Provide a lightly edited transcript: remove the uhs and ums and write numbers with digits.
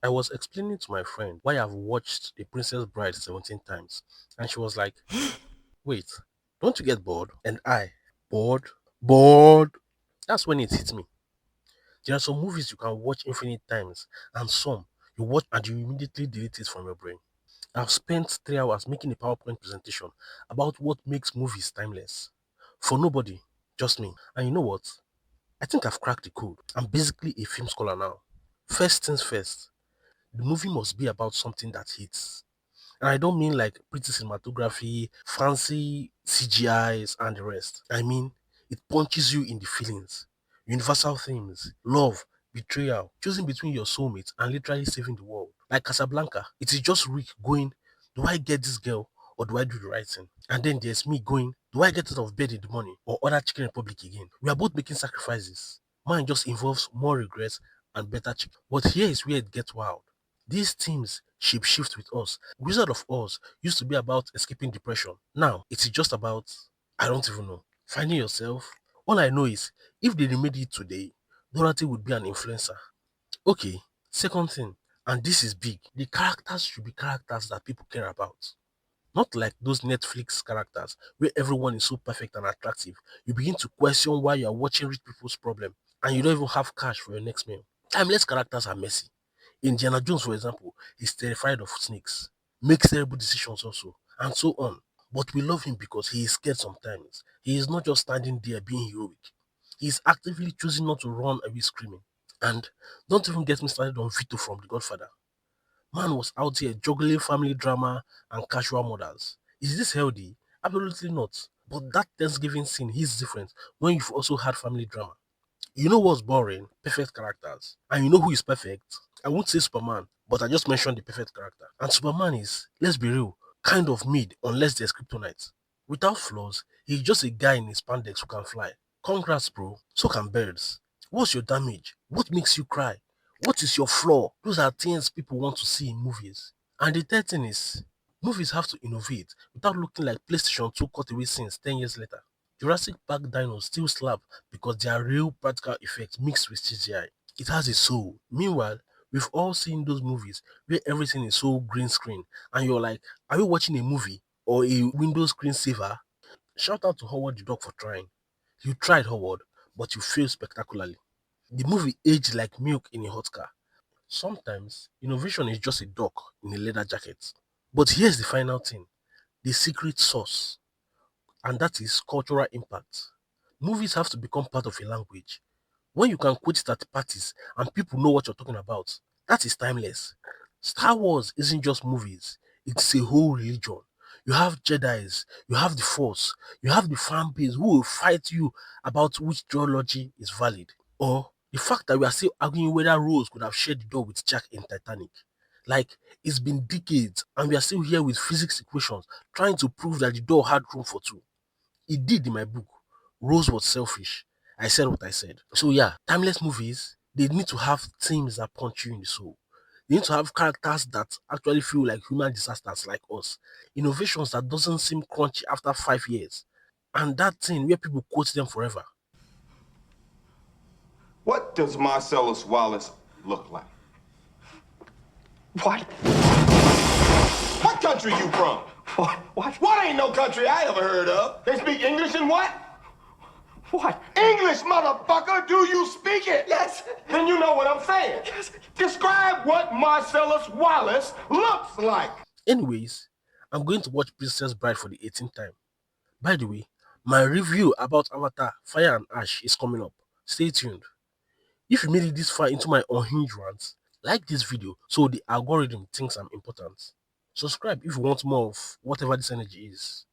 I was explaining to my friend why I've watched The Princess Bride 17 times, and she was like, wait, don't you get bored? And I, bored? Bored? That's when it hit me. There are some movies you can watch infinite times, and some you watch and you immediately delete it from your brain. I've spent 3 hours making a PowerPoint presentation about what makes movies timeless. For nobody, just me. And you know what? I think I've cracked the code. I'm basically a film scholar now. First things first, the movie must be about something that hits. And I don't mean like pretty cinematography, fancy CGIs, and the rest. I mean, it punches you in the feelings. Universal themes, love, betrayal, choosing between your soulmate and literally saving the world. Like Casablanca, it is just Rick going, do I get this girl or do I do the right thing? And then there's me going, do I get out of bed in the morning or order Chicken Republic again? We are both making sacrifices. Mine just involves more regrets and better chicken. But here is where it gets wild. These themes shape-shift with us. Wizard of Oz used to be about escaping depression. Now, it's just about, I don't even know, finding yourself. All I know is, if they remade it today, Dorothy would be an influencer. Okay, second thing, and this is big, the characters should be characters that people care about. Not like those Netflix characters where everyone is so perfect and attractive. You begin to question why you are watching rich people's problem and you don't even have cash for your next meal. Timeless characters are messy. Indiana Jones, for example, is terrified of snakes, makes terrible decisions also, and so on. But we love him because he is scared sometimes. He is not just standing there being heroic. He is actively choosing not to run away screaming. And don't even get me started on Vito from The Godfather. Man was out here juggling family drama and casual murders. Is this healthy? Absolutely not. But that Thanksgiving scene is different when you've also had family drama. You know what's boring? Perfect characters. And you know who is perfect? I won't say Superman, but I just mentioned the perfect character. And Superman is, let's be real, kind of mid unless there's kryptonite. Without flaws, he's just a guy in his spandex who can fly. Congrats, bro. So can birds. What's your damage? What makes you cry? What is your flaw? Those are things people want to see in movies. And the third thing is, movies have to innovate without looking like PlayStation 2 cutaway scenes 10 years later. Jurassic Park dinos still slap because they are real practical effects mixed with CGI. It has a soul. Meanwhile, we've all seen those movies where everything is so green screen and you're like, are you watching a movie or a Windows screensaver? Shout out to Howard the Dog for trying. You tried, Howard, but you failed spectacularly. The movie aged like milk in a hot car. Sometimes innovation is just a duck in a leather jacket. But here's the final thing, the secret sauce, and that is cultural impact. Movies have to become part of a language. When you can quote it at parties and people know what you're talking about, that is timeless. Star Wars isn't just movies, it's a whole religion. You have Jedi's, you have the Force, you have the fan base who will fight you about which theology is valid. Or the fact that we are still arguing whether Rose could have shared the door with Jack in Titanic. Like, it's been decades and we are still here with physics equations trying to prove that the door had room for two. It did in my book. Rose was selfish. I said what I said. So yeah, timeless movies, they need to have themes that punch you in the soul. They need to have characters that actually feel like human disasters like us. Innovations that doesn't seem crunchy after 5 years. And that thing where people quote them forever. What does Marcellus Wallace look like? What? What country you from? What? What ain't no country I ever heard of? They speak English and what? What? English, motherfucker! Do you speak it? Yes. Then you know what I'm saying. Yes. Describe what Marcellus Wallace looks like. Anyways, I'm going to watch Princess Bride for the 18th time. By the way, my review about Avatar Fire and Ash is coming up. Stay tuned. If you made it this far into my unhinged rant, like this video so the algorithm thinks I'm important. Subscribe if you want more of whatever this energy is.